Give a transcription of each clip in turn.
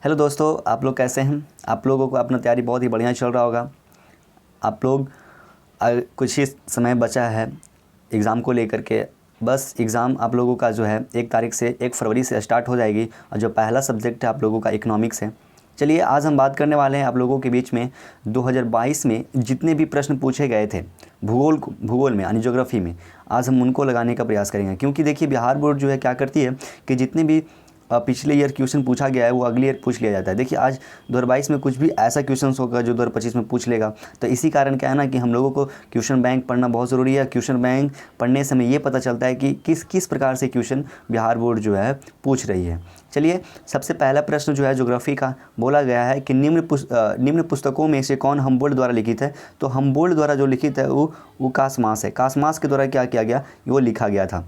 Hello दोस्तों, आप लोग कैसे हैं। आप लोगों को अपना तैयारी बहुत ही बढ़िया चल रहा होगा। आप लोग कुछ ही समय बचा है एग्ज़ाम को लेकर के। बस एग्ज़ाम आप लोगों का जो है 1 तारीख से 1 फरवरी से स्टार्ट हो जाएगी और जो पहला सब्जेक्ट है आप लोगों का इकोनॉमिक्स है। चलिए आज हम बात करने वाले हैं आप लोगों के बीच में 2022 में जितने भी प्रश्न पूछे गए थे भूगोल में यानी ज्योग्राफी में, आज हम उनको लगाने का प्रयास करेंगे। क्योंकि देखिए बिहार बोर्ड जो है क्या करती है कि जितने भी पिछले ईयर क्वेश्चन पूछा गया है वो अगले ईयर पूछ लिया जाता है। देखिए आज 2022 में कुछ भी ऐसा क्वेश्चन होगा जो 2025 में पूछ लेगा। तो इसी कारण क्या है ना कि हम लोगों को क्वेश्चन बैंक पढ़ना बहुत ज़रूरी है। क्वेश्चन बैंक पढ़ने से हमें ये पता चलता है कि किस प्रकार से क्वेश्चन बिहार बोर्ड जो है पूछ रही है। चलिए सबसे पहला प्रश्न जो है ज्योग्राफी का बोला गया है कि निम्न पुस्तकों में से कौन हमबोल्ट द्वारा लिखित है। तो हमबोल्ट द्वारा जो लिखित है वो कासमास है। कासमास के द्वारा क्या किया गया, वो लिखा गया था।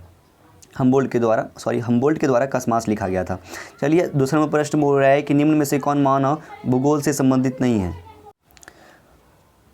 हमबोल्ट के द्वारा कासमास लिखा गया था। चलिए दूसरा नंबर प्रश्न बोल रहा है कि निम्न में से कौन मानव भूगोल से संबंधित नहीं है।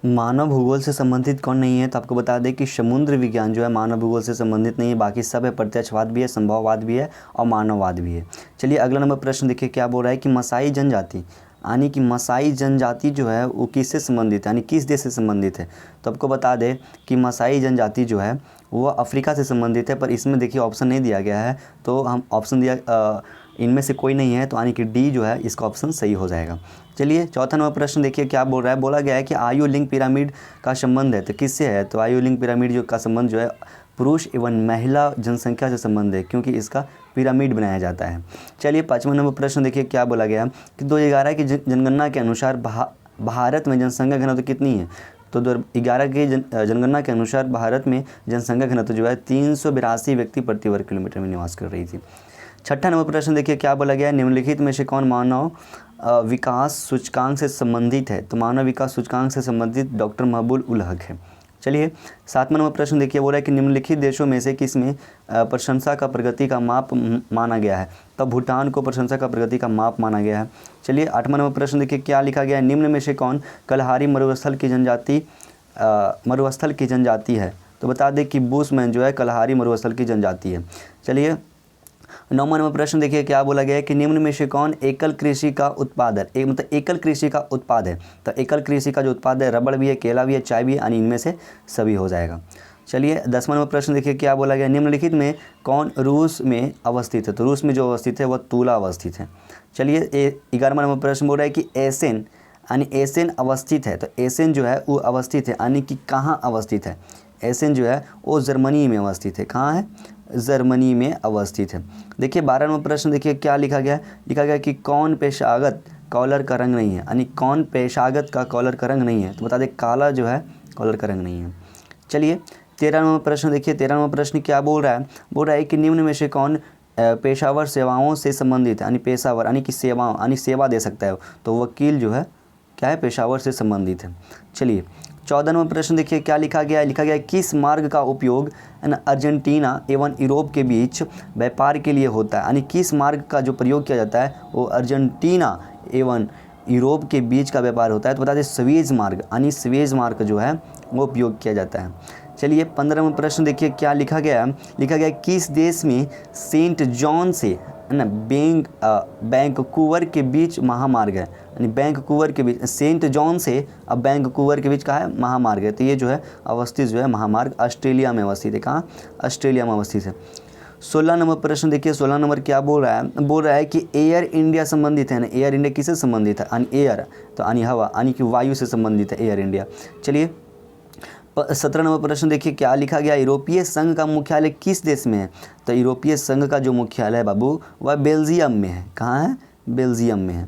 मानव भूगोल से संबंधित कौन नहीं है, तो आपको बता दें कि समुद्र विज्ञान जो है मानव भूगोल से संबंधित नहीं है। बाकी सब है, प्रत्यक्षवाद भी है, संभववाद भी है और मानववाद भी है। चलिए अगला नंबर प्रश्न देखिए क्या बोल रहा है कि मसाई जनजाति यानी कि मसाई जनजाति जो है वो किससे संबंधित है यानी किस देश से संबंधित है। तो आपको बता दें कि मसाई जनजाति जो है वो अफ्रीका से संबंधित है। पर इसमें देखिए ऑप्शन नहीं दिया गया है, तो हम ऑप्शन दिया इनमें से कोई नहीं है, तो यानी कि डी जो है इसका ऑप्शन सही हो जाएगा। चलिए चौथा नंबर प्रश्न देखिए क्या बोल रहा है। बोला गया है कि आयु लिंग पिरामिड का संबंध है, तो किससे है। तो आयु लिंग पिरामिड जो का संबंध जो है पुरुष एवं महिला जनसंख्या से संबंध है, क्योंकि इसका पिरामिड बनाया जाता है। चलिए पाँचवा नंबर प्रश्न देखिए क्या बोला गया कि 2011 की जनगणना के अनुसार भारत में जनसंख्या घनत्व कितनी है। तो 2011 की जनगणना के अनुसार भारत में जनसंख्या घनत्व जो है 382 व्यक्ति प्रति वर्ग किलोमीटर में निवास कर रही थी। छठा नंबर प्रश्न देखिए क्या बोला गया, निम्नलिखित में से कौन मानव विकास सूचकांक से संबंधित है। तो मानव विकास सूचकांक से संबंधित डॉक्टर महबूब उल हक है। चलिए सातवां नंबर प्रश्न देखिए बोला है कि निम्नलिखित देशों में से किस में प्रशंसा का प्रगति का माप माना गया है। तब भूटान को प्रशंसा का प्रगति का माप माना गया है। चलिए आठवां नंबर प्रश्न देखिए क्या लिखा गया है, निम्न में से कौन कलहारी मरुस्थल की जनजाति है। तो बता दें कि बुशमैन जो है कलहारी मरुस्थल की जनजाति है। चलिए नौवां नंबर प्रश्न देखिए क्या बोला गया है कि निम्न में से कौन एकल कृषि का उत्पाद है। एकल कृषि का उत्पाद है। तो एकल कृषि का जो उत्पाद है रबड़ भी है, केला भी है, चाय भी है, यानी इनमें से सभी हो जाएगा। चलिए 10वां नंबर प्रश्न देखिए क्या बोला गया, निम्नलिखित में कौन रूस में अवस्थित है। तो रूस में जो अवस्थित है वह तूला अवस्थित है। चलिए 11वां नंबर प्रश्न बोल रहा है कि एसेन यानी एसेन अवस्थित है। तो एसेन जो है वो अवस्थित है यानी कि कहाँ अवस्थित है। एसेन जो है वो जर्मनी में अवस्थित है। कहाँ है, जर्मनी में अवस्थित है। देखिए 12वां नंबर प्रश्न देखिए क्या लिखा गया कि कौन पेशागत कॉलर का रंग नहीं है, यानी कौन पेशागत का कॉलर का रंग नहीं है। तो बता दें काला जो है कॉलर का रंग नहीं है। चलिए 13वां नंबर प्रश्न देखिए 13वां नंबर प्रश्न क्या बोल रहा है कि निम्न में से कौन पेशावर सेवाओं से संबंधित है, यानी पेशावर यानी कि सेवाओं यानी सेवा दे सकता है। तो वकील जो है क्या है, पेशावर से संबंधित है। चलिए 14वां नंबर प्रश्न देखिए क्या लिखा गया है किस मार्ग का उपयोग अर्जेंटीना एवं यूरोप के बीच व्यापार के लिए होता है। यानी किस मार्ग का जो प्रयोग किया जाता है वो अर्जेंटीना एवं यूरोप के बीच का व्यापार होता है। तो बता दें स्वेज मार्ग यानी स्वेज मार्ग जो है वो उपयोग किया जाता है। चलिए 15वां प्रश्न देखिए क्या लिखा गया है किस देश में सेंट जॉन से है ना वैंकूवर के बीच महामार्ग है। यानी वैंकूवर के बीच सेंट जॉन से अब वैंकूवर के बीच का है महामार्ग है। तो ये जो है अवस्थित जो है महामार्ग ऑस्ट्रेलिया में अवस्थित है। कहाँ, ऑस्ट्रेलिया में अवस्थित है। 16 नंबर प्रश्न देखिए 16 नंबर क्या बोल रहा है कि एयर इंडिया संबंधित है ना। एयर इंडिया किससे संबंधित है, यानी एयर तो यानी हवा यानी कि वायु से संबंधित है एयर इंडिया। चलिए 17 नंबर प्रश्न देखिए क्या लिखा गया, यूरोपीय संघ का मुख्यालय किस देश में है। तो यूरोपीय संघ का जो मुख्यालय है बाबू वह बेल्जियम में है। कहाँ है, बेल्जियम में है।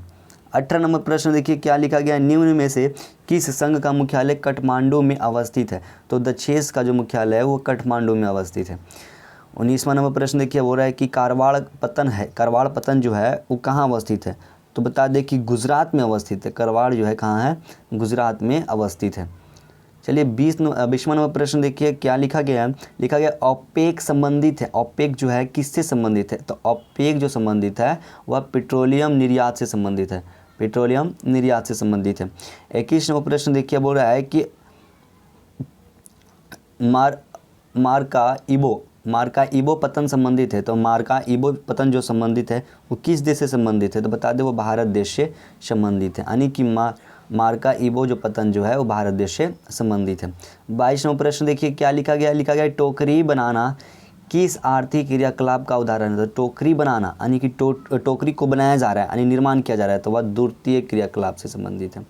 18 नंबर प्रश्न देखिए क्या लिखा गया, निम्न में से किस संघ का मुख्यालय काठमांडू में अवस्थित है। तो दक्षेस का जो मुख्यालय है वो काठमांडू में अवस्थित है। 19वां नंबर प्रश्न देखिए हो रहा है कि कारवाड़ पतन जो है वो कहाँ अवस्थित है। तो बता दें कि गुजरात में अवस्थित है। कारवाड़ जो है कहाँ है, गुजरात में अवस्थित है। चलिए 20वां नंबर प्रश्न देखिए क्या लिखा गया ओपेक संबंधित है। ओपेक जो है किससे संबंधित है। तो ओपेक जो संबंधित है वह पेट्रोलियम निर्यात से संबंधित है। पेट्रोलियम निर्यात से संबंधित है। 21 नंबर प्रश्न देखिए बोल रहा है कि मार्काइबो पतन संबंधित है, तो मार्काइबो पतन जो संबंधित है वो किस देश से संबंधित है, तो बता दें वो भारत देश से संबंधित है, यानी कि मार्काइबो जो पतन जो है वो भारत देश से संबंधित है। 22वां प्रश्न देखिए क्या लिखा गया, लिखा गया टोकरी बनाना किस आर्थिक क्रियाकलाप का उदाहरण है, तो टोकरी बनाना यानी कि टोकरी को बनाया जा रहा है यानी निर्माण किया जा रहा है, तो वह द्वितीय क्रियाकलाप से संबंधित है।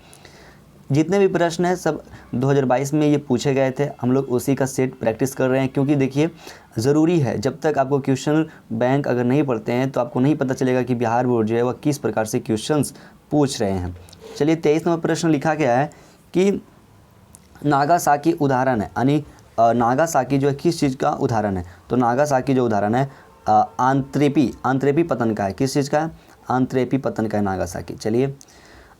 जितने भी प्रश्न हैं सब 2022 में ये पूछे गए थे, हम लोग उसी का सेट प्रैक्टिस कर रहे हैं, क्योंकि देखिए ज़रूरी है, जब तक आपको क्वेश्चन बैंक अगर नहीं पढ़ते हैं तो आपको नहीं पता चलेगा कि बिहार बोर्ड जो है वह किस प्रकार से क्वेश्चंस पूछ रहे हैं। चलिए 23 नंबर प्रश्न लिखा गया है कि नागासाकी उदाहरण है, यानी नागासाकी जो है किस चीज़ का उदाहरण है, तो नागासाकी जो उदाहरण है आंत्रेपी पतन का है, किस चीज़ का है, आंत्रेपी पतन का है नागासाकी। चलिए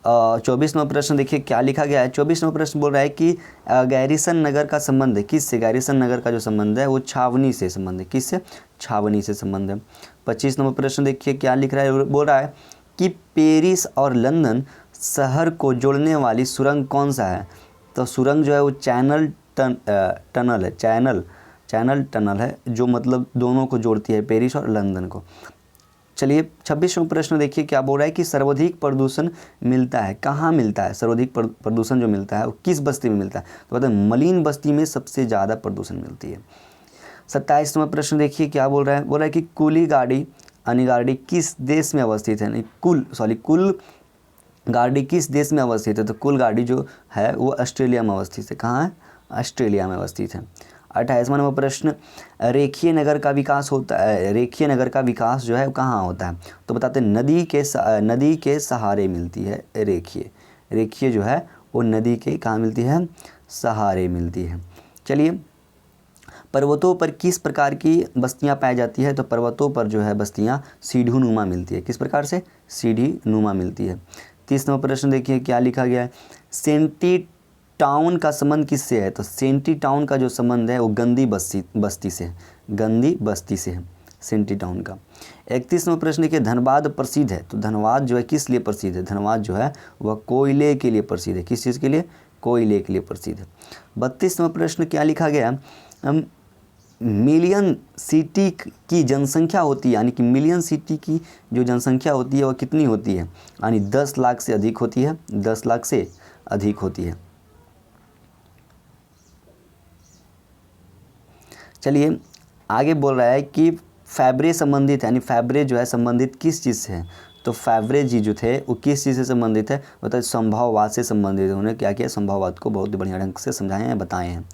24 नंबर प्रश्न देखिए क्या लिखा गया है, 24 नंबर प्रश्न बोल रहा है कि गैरिसन नगर का संबंध है किससे, गैरिसन नगर का जो संबंध है वो छावनी से संबंध है, किससे, छावनी से संबंध है। 25 नंबर प्रश्न देखिए क्या लिख रहा है, बोल रहा है कि पेरिस और लंदन शहर को जोड़ने वाली सुरंग कौन सा है, तो सुरंग जो है वो टनल है, चैनल टनल है, जो मतलब दोनों को जोड़ती है पेरिस और लंदन को। चलिए 26वां प्रश्न देखिए क्या बोल रहा है कि सर्वाधिक प्रदूषण मिलता है, कहाँ मिलता है, सर्वाधिक प्रदूषण जो मिलता है वो किस बस्ती में मिलता है, तो बताए मलिन बस्ती में सबसे ज़्यादा प्रदूषण मिलती है। 27वां प्रश्न देखिए क्या बोल रहा है, बोल रहा है कि कुली गाड़ी यानी गाड़ी किस देश में अवस्थित है, नहीं कुल गाड़ी किस देश में अवस्थित है, तो कुल गाड़ी जो है वो ऑस्ट्रेलिया में अवस्थित है, कहाँ है, ऑस्ट्रेलिया में अवस्थित है। 28वां नंबर प्रश्न रेखीय नगर का विकास होता है, रेखीय नगर का विकास जो है वो कहाँ होता है, तो बताते हैं नदी के सहारे मिलती है, रेखीय जो है वो नदी के कहाँ मिलती है, सहारे मिलती है। चलिए पर्वतों पर किस प्रकार की बस्तियां पाई जाती है, तो पर्वतों पर जो है बस्तियां सीढ़ी नुमा मिलती है, किस प्रकार से, सीढ़ी नुमा मिलती है। 30 नंबर प्रश्न देखिए क्या लिखा गया है, सेंटी टाउन का संबंध किससे है, तो सेंटी टाउन का जो संबंध है वो गंदी बस्ती से है, सेंटी टाउन का। 31 नंबर प्रश्न देखिए धनबाद प्रसिद्ध है, तो धनबाद जो है किस लिए प्रसिद्ध है, धनबाद जो है वह कोयले के लिए प्रसिद्ध है, किस चीज़ के लिए, कोयले के लिए प्रसिद्ध है। 32 नंबर प्रश्न क्या लिखा गया, मिलियन सिटी की जनसंख्या होती है, यानी कि मिलियन सिटी की जो जनसंख्या होती है वह कितनी होती है, यानी 10 लाख से अधिक होती है, 10 लाख से अधिक होती है। चलिए आगे बोल रहा है कि फैब्रे संबंधित है, यानी फैब्रे जो है संबंधित किस चीज़ से है, तो फैब्रे जी जो थे वो किस चीज़ से संबंधित है, मतलब संभववाद से संबंधित है, उन्होंने क्या किया, संभववाद को बहुत बढ़िया ढंग से समझाए हैं, बताए हैं।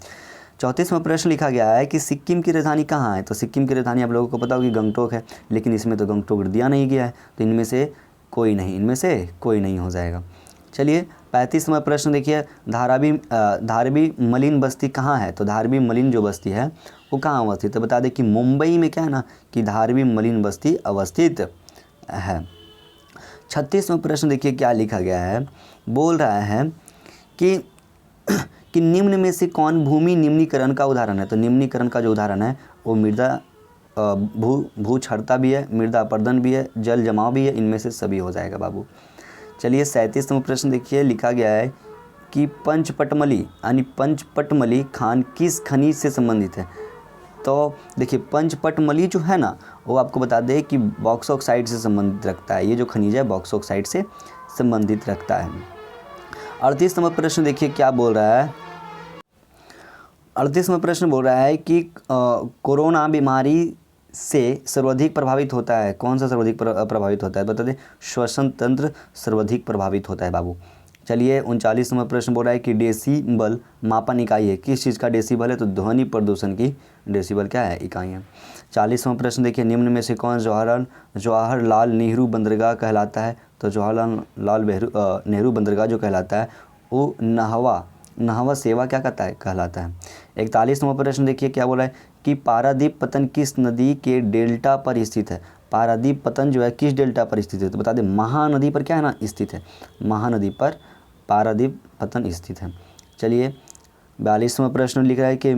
34वां प्रश्न लिखा गया है कि सिक्किम की राजधानी कहाँ है, तो सिक्किम की राजधानी आप लोगों को पता होगी गंगटोक है, लेकिन इसमें तो गंगटोक दिया नहीं गया है, तो इनमें से कोई नहीं हो जाएगा। चलिए 35वां प्रश्न देखिए धारवी मलिन बस्ती कहाँ है, तो धारवी मलिन जो बस्ती है वो कहाँ अवस्थित है, तो बता दें कि मुंबई में क्या है ना कि धारवी मलिन बस्ती अवस्थित है। 36वां प्रश्न देखिए क्या लिखा गया है, बोल रहा है कि निम्न में से कौन भूमि निम्नीकरण का उदाहरण है, तो निम्नीकरण का जो उदाहरण है वो मृदा भू क्षरता भी है, मृदा अपर्दन भी है, जल जमाव भी है, इनमें से सभी हो जाएगा बाबू। चलिए 37वां प्रश्न देखिए लिखा गया है कि पंचपटमली यानी पंचपटमली खान किस खनिज से संबंधित है, तो देखिए पंचपटमली जो है ना वो आपको बता दें कि बॉक्स ऑक्साइड से संबंधित रखता है, ये जो खनिज है बॉक्स ऑक्साइड से संबंधित रखता है। 38 नंबर प्रश्न देखिए क्या बोल रहा है, 38 नंबर प्रश्न बोल रहा है कि कोरोना बीमारी से सर्वाधिक प्रभावित होता है, कौन सा सर्वाधिक प्रभावित होता है, बता दें श्वसन तंत्र सर्वाधिक प्रभावित होता है बाबू। चलिए 39 नंबर प्रश्न बोल रहा है कि डेसिबल मापन इकाई है, किस चीज़ का डेसिबल है, तो ध्वनि प्रदूषण की डेसिबल क्या है, इकाई है। 40वां प्रश्न देखिए निम्न में से कौन जवाहरलाल नेहरू बंदरगाह कहलाता है, तो जवाहरलाल नेहरू बंदरगाह जो कहलाता है वो नहवा सेवा क्या कहलाता है। 41 नंबर प्रश्न देखिए क्या बोला है कि पारादीप पतन किस नदी के डेल्टा पर स्थित है, पारादीप पतन जो है किस डेल्टा पर स्थित है, तो बता दें महानदी पर क्या है ना स्थित है, महानदी पर पारादीप पतन स्थित है। चलिए 42वां प्रश्न लिख रहा है कि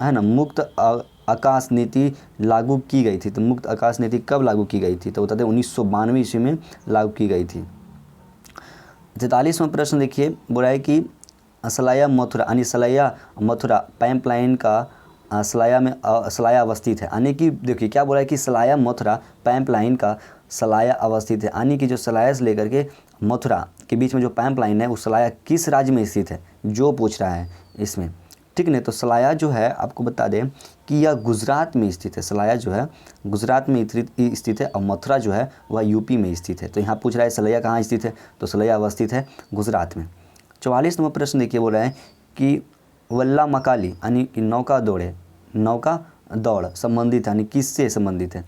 है ना मुक्त आकाश नीति लागू की गई थी, तो मुक्त आकाश नीति कब लागू की गई थी, तो बता दें 1992 ईस्वी में लागू की गई थी। 43वां प्रश्न देखिए बोला है कि सलाया मथुरा यानी सलाया मथुरा पाइपलाइन का सलाया अवस्थित है, यानी कि देखिए क्या बोला है कि सलाया मथुरा पाइपलाइन का सलाया अवस्थित है, यानी कि जो सलाया से लेकर के मथुरा के बीच में जो पाइपलाइन है वो सलाया किस राज्य में स्थित है, जो पूछ रहा है इसमें, ठीक है। तो सलाया जो है आपको बता दें कि यह गुजरात में स्थित है, सलाया जो है गुजरात में स्थित है और मथुरा जो है वह यूपी में स्थित है। तो यहाँ पूछ रहा है सलाया कहाँ स्थित है, तो सलाया अवस्थित है गुजरात में। 44 नंबर प्रश्न देखिए, बोल रहा है कि वल्ला मकाली यानी कि नौका दौड़ संबंधित यानी किससे संबंधित है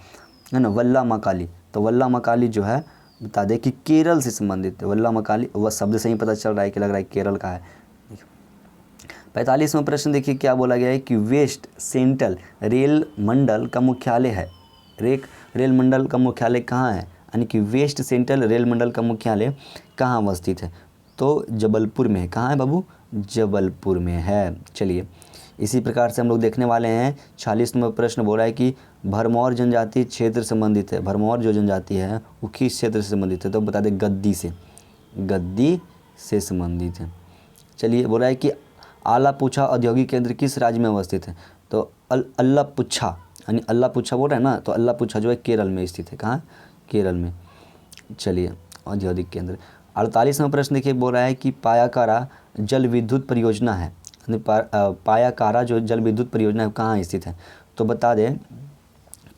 ना, वल्ला मकाली। तो वल्ला मकाली जो है बता दें कि केरल से संबंधित है। वल्ला मकाली वह शब्द से ही पता चल रहा है कि लग रहा है केरल का है। 45वां प्रश्न देखिए क्या बोला गया है कि वेस्ट सेंट्रल रेल मंडल का मुख्यालय है, रेल मंडल का मुख्यालय कहाँ है, यानी कि वेस्ट सेंट्रल रेल मंडल का मुख्यालय कहाँ अवस्थित है, तो जबलपुर में है। कहाँ है बाबू, जबलपुर में है। चलिए इसी प्रकार से हम लोग देखने वाले हैं 46 नंबर प्रश्न बोल रहा है कि भरमौर जनजाति क्षेत्र संबंधित है, भरमौर जो जनजाति है वो किस क्षेत्र से संबंधित है, तो बता दें गद्दी से संबंधित है। चलिए बोल रहा है कि आलापुछा औद्योगिक केंद्र किस राज्य में अवस्थित है, तो अल्लापुछा यानी अल्लापुछा बोल रहा है ना, तो अल्लापुछा जो है केरल में स्थित है। कहाँ, केरल में। चलिए औद्योगिक केंद्र। 48वां प्रश्न देखिए बोल रहा है कि पायाकारा जल विद्युत परियोजना है, पायाकारा जो जल विद्युत परियोजना है कहाँ स्थित है, तो बता दें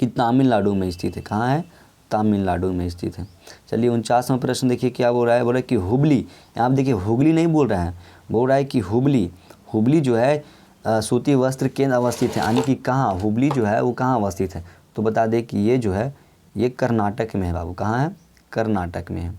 कि तमिलनाडु में स्थित है। कहाँ है, तमिलनाडु में स्थित है। चलिए 49वां प्रश्न देखिए क्या बोल रहा है, बोल रहा है कि हुबली, यहाँ आप देखिए हुगली नहीं बोल रहा है, बोल रहा है कि हुबली जो है सूती वस्त्र केंद्र अवस्थित है, यानी कि कहाँ हुबली जो है वो कहाँ अवस्थित है, तो बता दें कि ये जो है ये कर्नाटक में है बाबू। कहाँ है, कर्नाटक में है।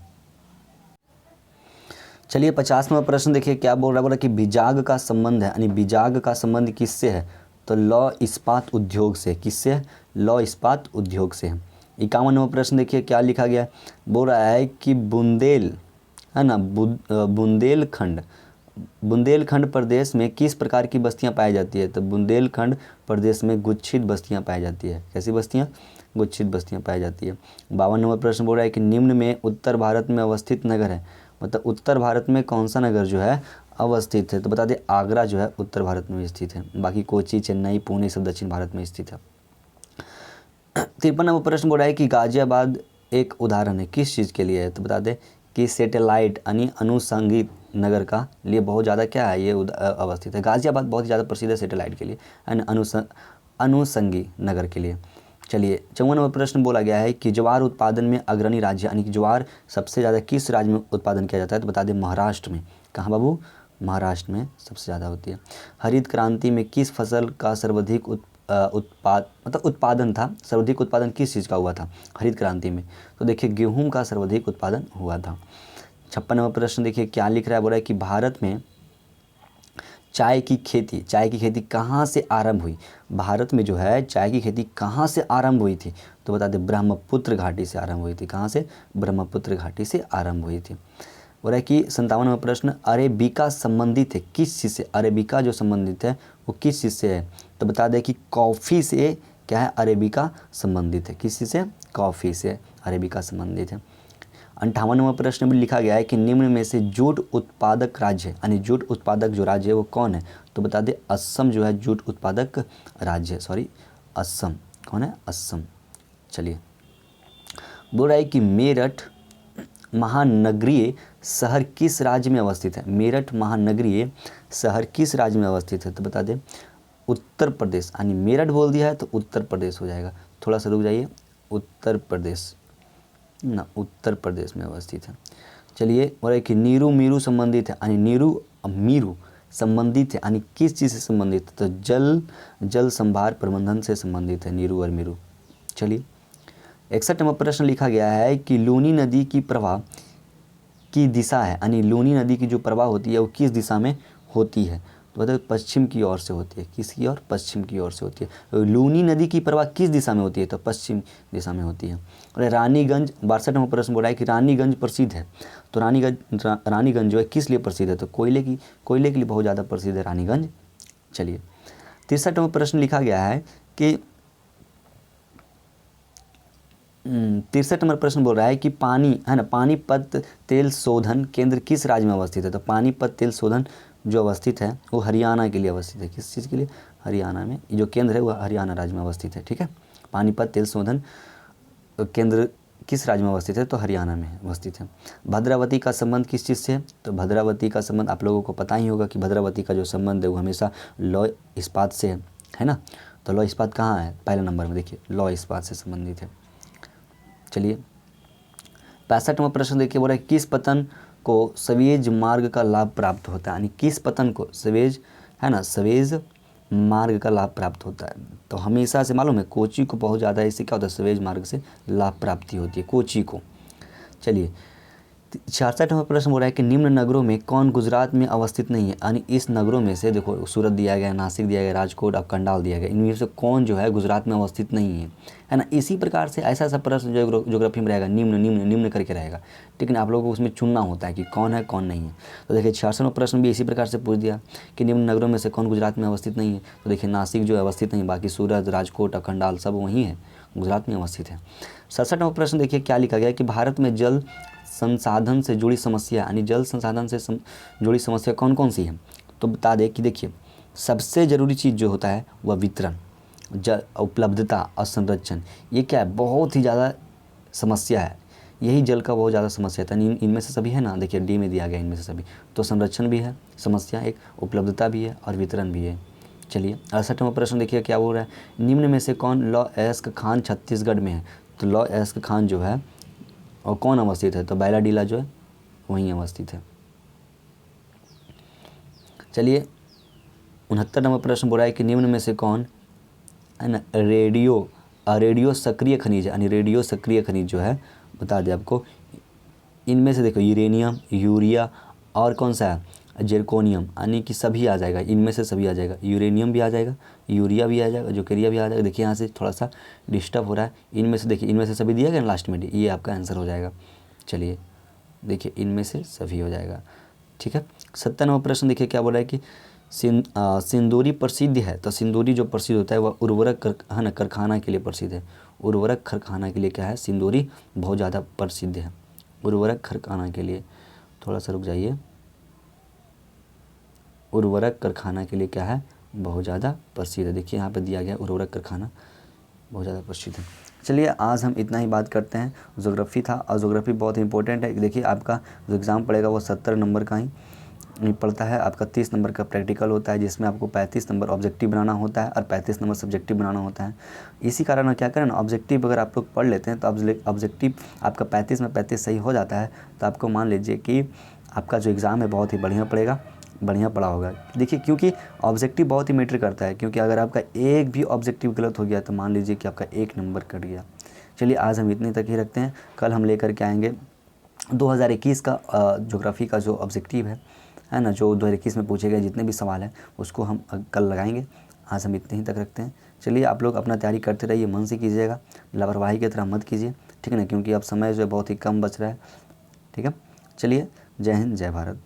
चलिए 50वां प्रश्न देखिए क्या बोल रहा है, बोला कि बिजाग का संबंध है, यानी बिजाग का संबंध किससे है, तो लौह इस्पात उद्योग से। किससे है, लौह इस्पात उद्योग से है। 51वां प्रश्न देखिए क्या लिखा गया है, बोल रहा है कि बुंदेल है ना, बुंदेलखंड प्रदेश में किस प्रकार की बस्तियां पाई जाती है, तो बुंदेलखंड प्रदेश में गुच्छित बस्तियां पाई जाती है। कैसी बस्तियां, गुच्छित बस्तियां पाई जाती है। 52वां प्रश्न बोल रहा है कि निम्न में उत्तर भारत में अवस्थित नगर है, मतलब उत्तर भारत में कौन सा नगर जो है अवस्थित है, तो बता दें आगरा जो है उत्तर भारत में स्थित है, बाकी कोची चेन्नई पुणे सब दक्षिण भारत में स्थित है। 53वां प्रश्न बोल रहा है कि गाजियाबाद एक उदाहरण है किस चीज़ के लिए है, तो बता दें कि सैटेलाइट यानी अनुसंगी नगर का लिए बहुत ज़्यादा क्या है ये अवस्थित है। गाजियाबाद बहुत ही ज़्यादा प्रसिद्ध है सैटेलाइट के लिए एंड अनुसंगी नगर के लिए। चलिए 54वां प्रश्न बोला गया है कि ज्वार उत्पादन में अग्रणी राज्य, यानी कि ज्वार सबसे ज़्यादा किस राज्य में उत्पादन किया जाता है, तो बता दें महाराष्ट्र में। कहाँ बाबू, महाराष्ट्र में सबसे ज़्यादा होती है। हरित क्रांति में किस फसल का सर्वाधिक उत्पादन था, सर्वाधिक उत्पादन किस चीज़ का हुआ था हरित क्रांति में, तो देखिए गेहूं का सर्वाधिक उत्पादन हुआ था। 56वां प्रश्न देखिए क्या लिख रहा है, बोल रहा है कि भारत में चाय की खेती कहाँ से आरंभ हुई, भारत में जो है चाय की खेती कहाँ से आरंभ हुई थी, तो बता दें ब्रह्मपुत्र घाटी से आरंभ हुई थी। कहाँ से, ब्रह्मपुत्र घाटी से आरंभ हुई थी। बोल रहा है कि 57वां प्रश्न अरेबिका संबंधित है किस चीज़ से, अरेबिका जो संबंधित है वो किस चीज़ से है, तो बता दें कि कॉफ़ी से क्या है, अरेबिका संबंधित है। किस चीज़ से, कॉफ़ी से अरेबिका संबंधित है। 58वां प्रश्न भी लिखा गया है कि निम्न में से जूट उत्पादक राज्य, यानी जूट उत्पादक जो राज्य है वो कौन है, तो बता दें असम जो है जूट उत्पादक राज्य है, सॉरी असम। कौन है, असम। चलिए बोल रहा है कि मेरठ महानगरीय शहर किस राज्य में अवस्थित है, मेरठ महानगरीय शहर किस राज्य में अवस्थित है, तो बता दें उत्तर प्रदेश, यानी मेरठ बोल दिया है तो उत्तर प्रदेश हो जाएगा। थोड़ा सा रुक जाइए, उत्तर प्रदेश ना, उत्तर प्रदेश में अवस्थित है। चलिए बोल रहे कि नीरू मीरू संबंधित है, यानी नीरू मीरू संबंधित है, यानी किस चीज़ से संबंधित है, तो जल संभार प्रबंधन से संबंधित है नीरू और मीरू। चलिए 61वां प्रश्न लिखा गया है कि लूनी नदी की प्रवाह की दिशा है, यानी लूनी नदी की जो प्रवाह होती है वो किस दिशा में होती है, तो बताओ पश्चिम की ओर से होती है। किसकी ओर, पश्चिम की ओर से होती है। लूनी नदी की प्रवाह किस दिशा में होती है, तो पश्चिम दिशा में होती है। और रानीगंज 62वां प्रश्न बोला है कि रानीगंज प्रसिद्ध है, तो रानीगंज जो है किस लिए प्रसिद्ध है, तो कोयले के लिए बहुत ज़्यादा प्रसिद्ध है रानीगंज। चलिए 63वां प्रश्न लिखा गया है कि 63 नंबर प्रश्न बोल रहा है कि पानीपत तेल शोधन केंद्र किस राज्य में अवस्थित है, तो पानीपत तेल शोधन जो अवस्थित है वो हरियाणा के लिए अवस्थित है। किस चीज़ के लिए, हरियाणा में, ये जो केंद्र है वह हरियाणा राज्य में अवस्थित है। ठीक है, पानीपत तेल शोधन केंद्र किस राज्य में अवस्थित है? तो हरियाणा में अवस्थित है। भद्रावती का संबंध किस चीज़ से है? तो भद्रावती का संबंध आप लोगों को पता ही होगा कि भद्रावती का जो संबंध है वो हमेशा लौह इस्पात से है ना। तो लौह इस्पात कहाँ है? पहले नंबर में देखिए, लौह इस्पात से संबंधित है। चलिए 65वां प्रश्न देखिए, बोला किस पतन को सवेज मार्ग का लाभ प्राप्त होता है? यानी किस पतन को सवेज है ना, सवेज मार्ग का लाभ प्राप्त होता है? तो हमेशा से मालूम है कोची को बहुत ज़्यादा इससे क्या होता है, सवेज मार्ग से लाभ प्राप्ति होती है कोची को। चलिए 66वां प्रश्न हो रहा है कि निम्न नगरों में कौन गुजरात में अवस्थित नहीं है? यानी इस नगरों में से देखो, सूरत दिया गया, नासिक दिया गया, राजकोट और कंडाल दिया गया, इनमें से कौन जो है गुजरात में अवस्थित नहीं है ना। इसी प्रकार से ऐसा ऐसा प्रश्न जो ज्योग्राफी में रहेगा, निम्न निम्न निम्न करके रहेगा। ठीक है ना, आप लोगों को उसमें चुनना होता है कि कौन है कौन नहीं है। तो देखिए 66वां प्रश्न भी इसी प्रकार से पूछ दिया कि निम्न नगरों में से कौन गुजरात में अवस्थित नहीं है। तो देखिए नासिक जो अवस्थित नहीं, बाकी सूरत, राजकोट और कंडाल सब वहीं है, गुजरात में अवस्थित है। 67वां प्रश्न देखिए क्या लिखा गया कि भारत में जल संसाधन से जुड़ी समस्या, यानी जल संसाधन से जुड़ी समस्या कौन कौन सी है? तो बता दें कि देखिए सबसे ज़रूरी चीज़ जो होता है वह वितरण, जल उपलब्धता और संरक्षण। ये क्या है, बहुत ही ज़्यादा समस्या है, यही जल का बहुत ज़्यादा समस्या था। इनमें से सभी है ना, देखिए डी में दिया गया इनमें से सभी। तो संरक्षण भी है समस्या, एक उपलब्धता भी है और वितरण भी है। चलिए 68वां प्रश्न देखिए क्या बोल रहा है, निम्न में से कौन लौह अयस्क खान छत्तीसगढ़ में है? तो लौह अयस्क खान जो है और कौन अवस्थित है? तो बैलाडीला जो है वहीं अवस्थित है। चलिए 69वां प्रश्न बोला है कि निम्न में से कौन है ना रेडियो सक्रिय खनिज, यानी रेडियो सक्रिय खनिज जो है बता दें आपको, इनमें से देखो यूरेनियम, यूरिया और कौन सा है, जेरकोनियम, यानी कि सभी आ जाएगा, इनमें से सभी आ जाएगा। यूरेनियम भी आ जाएगा, यूरिया भी आ जाएगा, जोकेरिया भी आ जाएगा। देखिए यहाँ से थोड़ा सा डिस्टर्ब हो रहा है, इनमें से देखिए, इनमें से सभी दिया गया ना लास्ट में, ये आपका आंसर हो जाएगा। चलिए देखिए इनमें से सभी हो जाएगा। ठीक है, 97वां प्रश्न देखिए क्या बोल रहा है कि सिंदूरी प्रसिद्ध है। तो सिंदूरी जो प्रसिद्ध होता है वह उर्वरक है ना कारखाना के लिए प्रसिद्ध है। उर्वरक कारखाना के लिए क्या है, सिंदूरी बहुत ज़्यादा प्रसिद्ध है। उर्वरक कारखाना के लिए, थोड़ा सा रुक जाइए, उर्वरक कारखाना के लिए क्या है, बहुत ज़्यादा प्रसिद्ध है। देखिए यहाँ पे दिया गया उर्वरक कारखाना बहुत ज़्यादा प्रसिद्ध है। चलिए आज हम इतना ही बात करते हैं। ज्योग्राफी था और ज्योग्राफी बहुत इंपॉर्टेंट है। देखिए आपका जो एग्ज़ाम पड़ेगा वो 70 नंबर का ही पड़ता है। आपका 30 नंबर का प्रैक्टिकल होता है जिसमें आपको 35 नंबर ऑब्जेक्टिव बनाना होता है और 35 नंबर सब्जेक्टिव बनाना होता है। इसी कारण क्या करें ना, ऑब्जेक्टिव अगर आप लोग पढ़ लेते हैं तो ऑब्जेक्टिव आपका 35 में 35 सही हो जाता है, तो आपको मान लीजिए कि आपका जो एग्ज़ाम है बहुत ही बढ़िया पड़ा होगा। देखिए क्योंकि ऑब्जेक्टिव बहुत ही मैटर करता है, क्योंकि अगर आपका एक भी ऑब्जेक्टिव गलत हो गया तो मान लीजिए कि आपका 1 नंबर कट गया। चलिए आज हम इतने तक ही रखते हैं। कल हम लेकर के आएंगे 2021 का ज्योग्राफी का जो ऑब्जेक्टिव है ना, जो 2021 में पूछे गए जितने भी सवाल हैं उसको हम कल लगाएंगे। आज हम इतने ही तक रखते हैं। चलिए आप लोग अपना तैयारी करते रहिए, मन से कीजिएगा, लापरवाही की तरह मत कीजिए, ठीक है ना, क्योंकि अब समय जो है बहुत ही कम बच रहा है। ठीक है, चलिए जय हिंद जय भारत।